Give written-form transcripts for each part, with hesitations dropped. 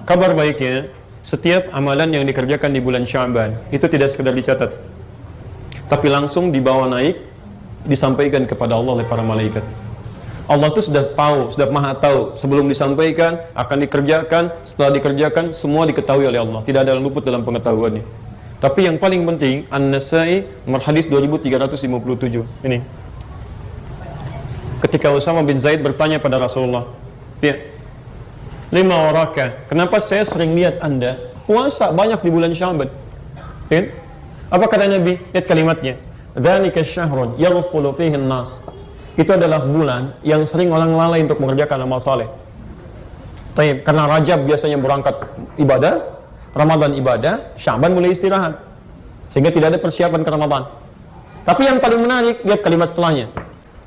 Kabar baiknya, setiap amalan yang dikerjakan di bulan Sya'ban itu tidak sekedar dicatat, tapi langsung dibawa naik, disampaikan kepada Allah oleh para malaikat. Allah itu sudah tahu, sudah maha tahu sebelum disampaikan, akan dikerjakan, setelah dikerjakan, semua diketahui oleh Allah. Tidak ada yang luput dalam pengetahuannya. Tapi yang paling penting, An-Nasai nomor hadis 2357 ini. Ketika Usama bin Zaid bertanya pada Rasulullah, ya, lima waraka, kenapa saya sering lihat Anda puasa banyak di bulan Sya'ban? Ya? Apa kata Nabi? Lihat kalimatnya. Dzalika syahrun yaghfulu fihi an-nas. Itu adalah bulan yang sering orang lalai untuk mengerjakan amal saleh. Karena Rajab biasanya berangkat ibadah, Ramadan ibadah, Sya'ban mulai istirahat, sehingga tidak ada persiapan ke Ramadan. Tapi yang paling menarik, lihat kalimat setelahnya.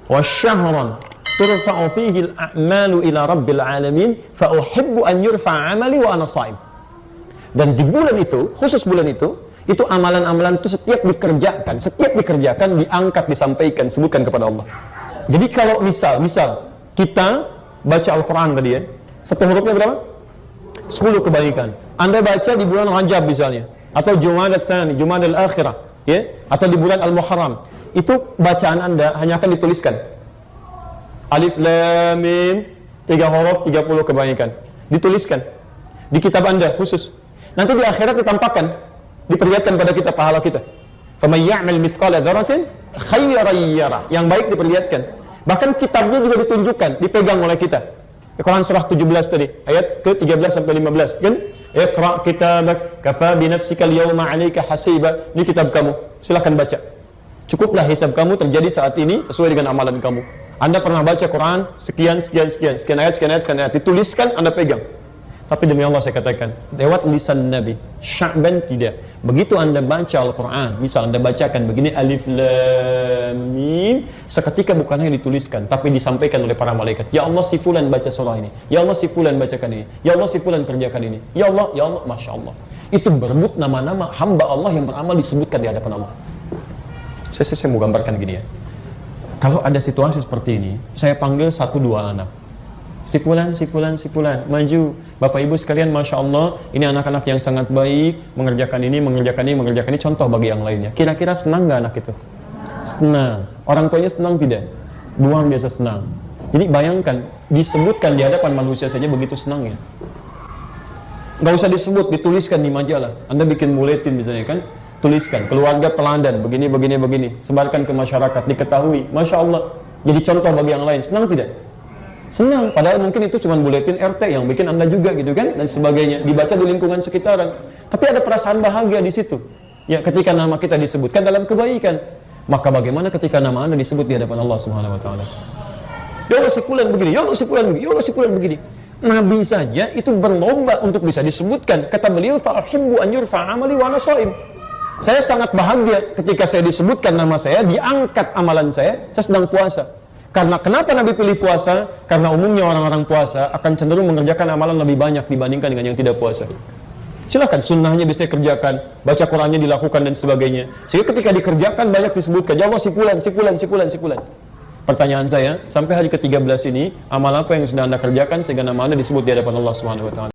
Wasyahran turfa'u fihi al-a'malu ila rabbil alamin fa uhibbu an yurfa'a 'amali wa ana sha'im. Dan di bulan itu, khusus bulan itu amalan-amalan itu setiap dikerjakan diangkat, disampaikan, sebutkan kepada Allah. Jadi kalau misal kita baca Al-Quran tadi ya, 10 hurufnya berapa? 10 kebaikan. Anda baca di bulan Rajab misalnya, atau Jumadal Tsani, Jumadal Akhirah, ya, atau di bulan Al-Muharram, itu bacaan Anda hanya akan dituliskan. Alif Lam Mim, 3 huruf, 30 kebaikan. Dituliskan di kitab Anda khusus. Nanti di akhirat ditampakkan, diperlihatkan pada kita pahala kita. Faman ya'mal mithqala dzarratin khairan yarah. Yang baik diperlihatkan. Bahkan kitabnya juga ditunjukkan, dipegang oleh kita. Quran surah 17 tadi, ayat ke-13 sampai 15, kan? Iqra kitabak kafa bi nafsika al-yawma 'alaika hasiba. Ini kitab kamu, silakan baca. Cukuplah hisab kamu terjadi saat ini sesuai dengan amalan kamu. Anda pernah baca Quran sekian ayat, dituliskan, Anda pegang. Tapi demi Allah saya katakan, lewat lisan Nabi, Sya'ban tidak. Begitu Anda baca Al-Quran, misal Anda bacakan begini, Alif Lam Mim, seketika bukan hanya dituliskan, tapi disampaikan oleh para malaikat. Ya Allah, si fulan baca surah ini. Ya Allah, si fulan bacakan ini. Ya Allah, si fulan kerjakan ini. Ya Allah, Masya Allah. Itu berebut nama-nama hamba Allah yang beramal disebutkan di hadapan Allah. Saya mau gambarkan gini ya. Kalau ada situasi seperti ini, saya panggil 1-2 anak. Si fulan, maju. Bapak ibu sekalian, Masya Allah, ini anak-anak yang sangat baik, mengerjakan ini, contoh bagi yang lainnya. Kira-kira senang gak anak itu? Senang. Orang tuanya senang tidak? Luar biasa senang. Jadi bayangkan, disebutkan di hadapan manusia saja begitu senangnya. Gak usah disebut, dituliskan di majalah. Anda bikin buletin misalnya kan, tuliskan, keluarga teladan, begini, sebarkan ke masyarakat, diketahui. Masya Allah, jadi contoh bagi yang lain. Senang tidak? Senang, padahal mungkin itu cuma buletin RT yang bikin Anda juga gitu kan, dan sebagainya, dibaca di lingkungan sekitaran. Tapi ada perasaan bahagia di situ. Ya, ketika nama kita disebutkan dalam kebaikan. Maka bagaimana ketika nama Anda disebut di hadapan Allah Subhanahu wa taala? Ya Allah, si fulan begini, ya Allah, si fulan begini, ya Allah, si fulan begini. Nabi saja itu berlomba untuk bisa disebutkan. Kata beliau, fa uhibbu an yurfa'a 'amali wa ana sha'im. Saya sangat bahagia ketika saya disebutkan nama saya, diangkat amalan saya sedang puasa. Karena kenapa Nabi pilih puasa? Karena umumnya orang-orang puasa akan cenderung mengerjakan amalan lebih banyak dibandingkan dengan yang tidak puasa. Silahkan, sunnahnya bisa kerjakan, baca Qurannya dilakukan dan sebagainya. Sehingga ketika dikerjakan banyak disebutkan, ya Allah, si fulan. Pertanyaan saya, sampai hari ke-13 ini, amal apa yang sudah Anda kerjakan sehingga nama Anda disebut di hadapan Allah Subhanahu wa taala?